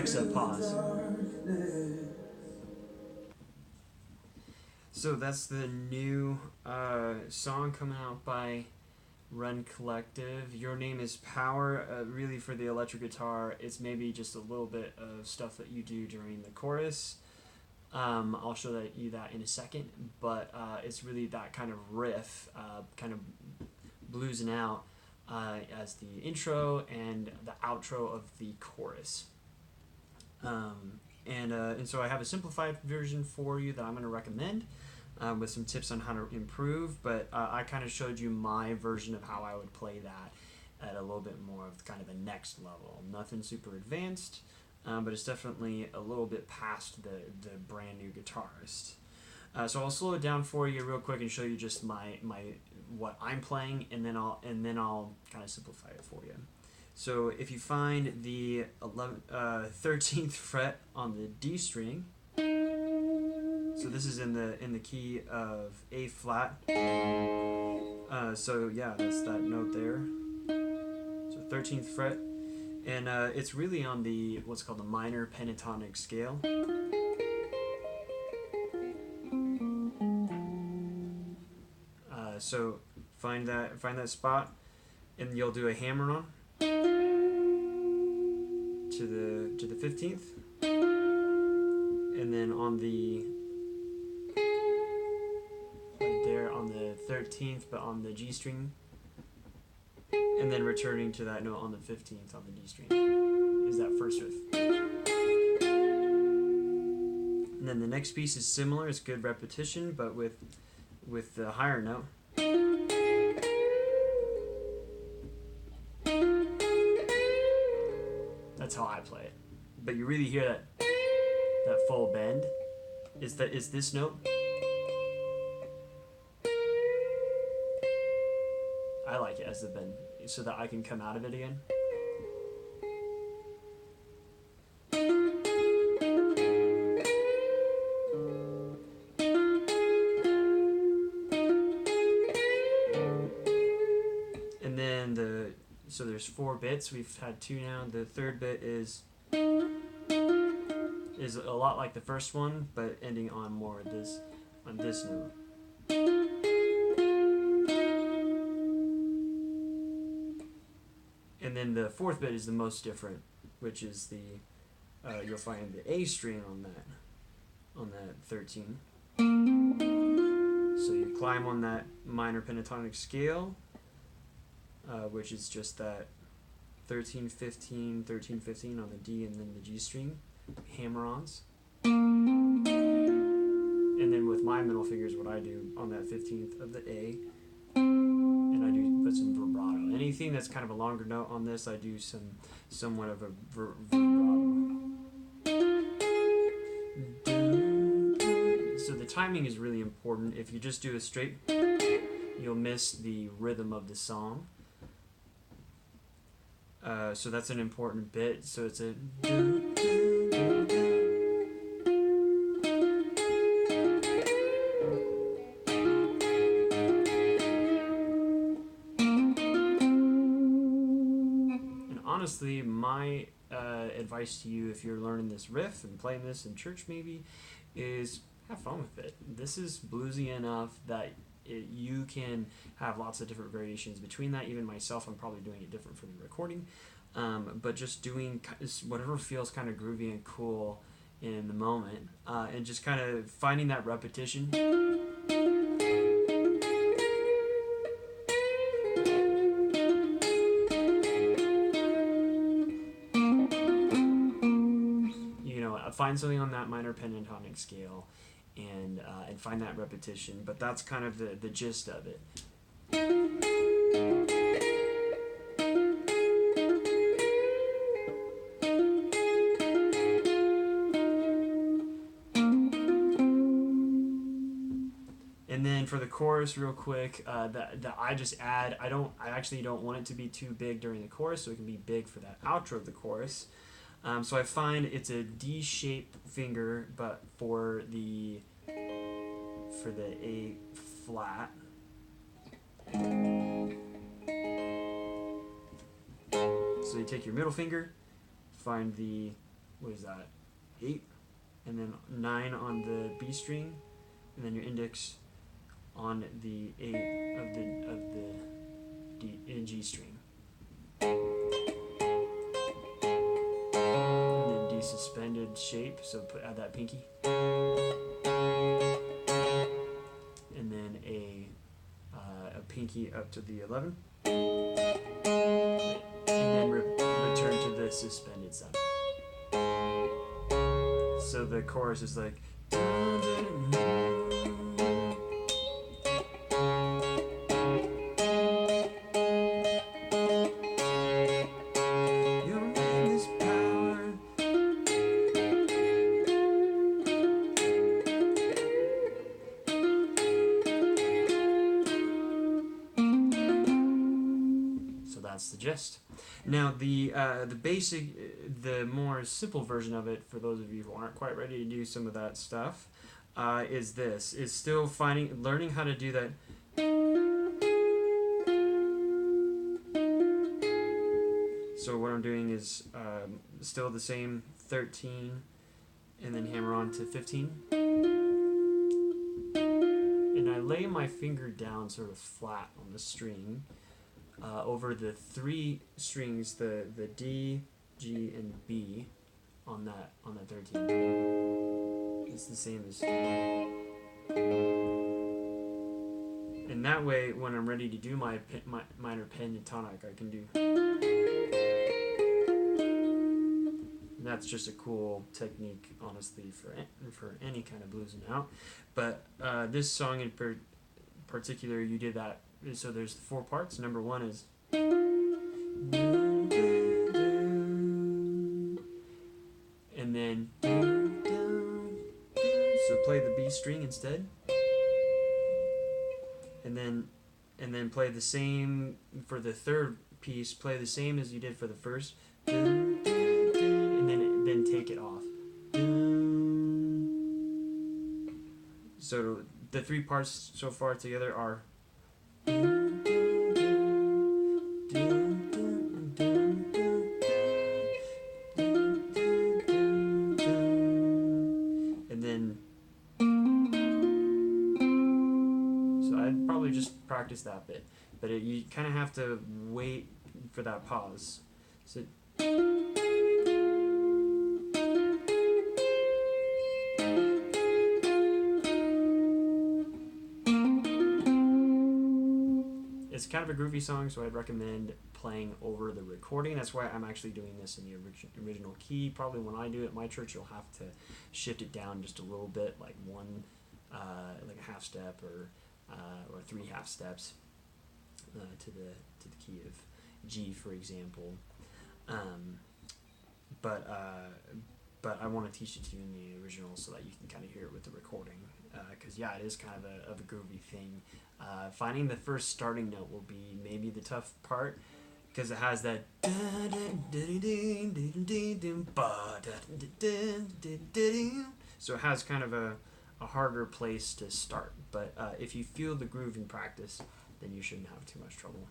Alexa, pause. So that's the new song coming out by Rend Collective. Your Name is Power. Really, for the electric guitar, it's maybe just a little bit of stuff that you do during the chorus. I'll show you that in a second, but it's really that kind of riff, kind of bluesing out as the intro and the outro of the chorus. And so I have a simplified version for you that I'm going to recommend with some tips on how to improve, but I kind of showed you my version of how I would play that at a little bit more of kind of the next level. Nothing super advanced, but it's definitely a little bit past the brand new guitarist. So I'll slow it down for you real quick and show you just my what I'm playing, and then I'll kind of simplify it for you. So if you find the 13th fret on the D string, so this is in the key of A flat. So yeah, that's that note there. So 13th fret, and it's really on the what's called the minor pentatonic scale. So find that spot, and you'll do a hammer on to the 15th, and then on the right there on the 13th, but on the G string, and then returning to that note on the 15th on the D string is that first riff. And then the next piece is similar. It's good repetition, but with the higher note. That's how I play it. But you really hear that full bend. Is this note? I like it as the bend, so that I can come out of it again. And then so there's 4 bits. We've had 2 now. The third bit is a lot like the first one, but ending on more of this note. And then the 4th bit is the most different, which is you'll find the A string on that 13. So you climb on that minor pentatonic scale, which is just that 13, 15, 13, 15 on the D, and then the G string, hammer-ons. And then with my middle fingers, what I do on that 15th of the A, and I do put some vibrato. Anything that's kind of a longer note on this, I do somewhat of a vibrato. So the timing is really important. If you just do a straight, you'll miss the rhythm of the song. So that's an important bit. So it's a. And honestly, my advice to you, if you're learning this riff and playing this in church, maybe, is have fun with it. This is bluesy enough that you can have lots of different variations between that. Even myself, I'm probably doing it different for the recording, but just doing whatever feels kind of groovy and cool in the moment, and just kind of finding that repetition. Find something on that minor pentatonic scale, and find that repetition. But that's kind of the gist of it. And then for the chorus, real quick, that I just add. I actually don't want it to be too big during the chorus, so it can be big for that outro of the chorus. So I find it's a D-shaped finger, but for the A flat. So you take your middle finger, find the what is that, 8, and then 9 on the B string, and then your index on the 8 of the G string, and then D suspended shape. So add that pinky, and then a pinky up to the 11, and then return to the suspended 7. So the chorus is like. That's the gist. Now the basic, the more simple version of it, for those of you who aren't quite ready to do some of that stuff, is still learning how to do that. So what I'm doing is still the same 13, and then hammer on to 15, and I lay my finger down sort of flat on the string. Over the 3 strings, the D, G, and B, on that 13. It's the same as. And that way, when I'm ready to do my minor pentatonic, I can do. And that's just a cool technique, honestly, for any kind of bluesing out. But this song in particular, you did that. So there's 4 parts. Number 1 is. And then. So play the B string instead. And then play the same for the third piece. Play the same as you did for the first. And then take it off. So the 3 parts so far together are. And then, so I'd probably just practice that bit, but you kind of have to wait for that pause. So. It's kind of a groovy song, so I'd recommend playing over the recording. That's why I'm actually doing this in the original key. Probably when I do it at my church, you'll have to shift it down just a little bit, like like a half step or 3 half steps to the key of G, for example. But I want to teach it to you in the original so that you can kind of hear it with the recording. Because it is kind of a groovy thing. Finding the first starting note will be maybe the tough part, because it has that. So it has kind of a harder place to start. But if you feel the groove in practice, then you shouldn't have too much trouble.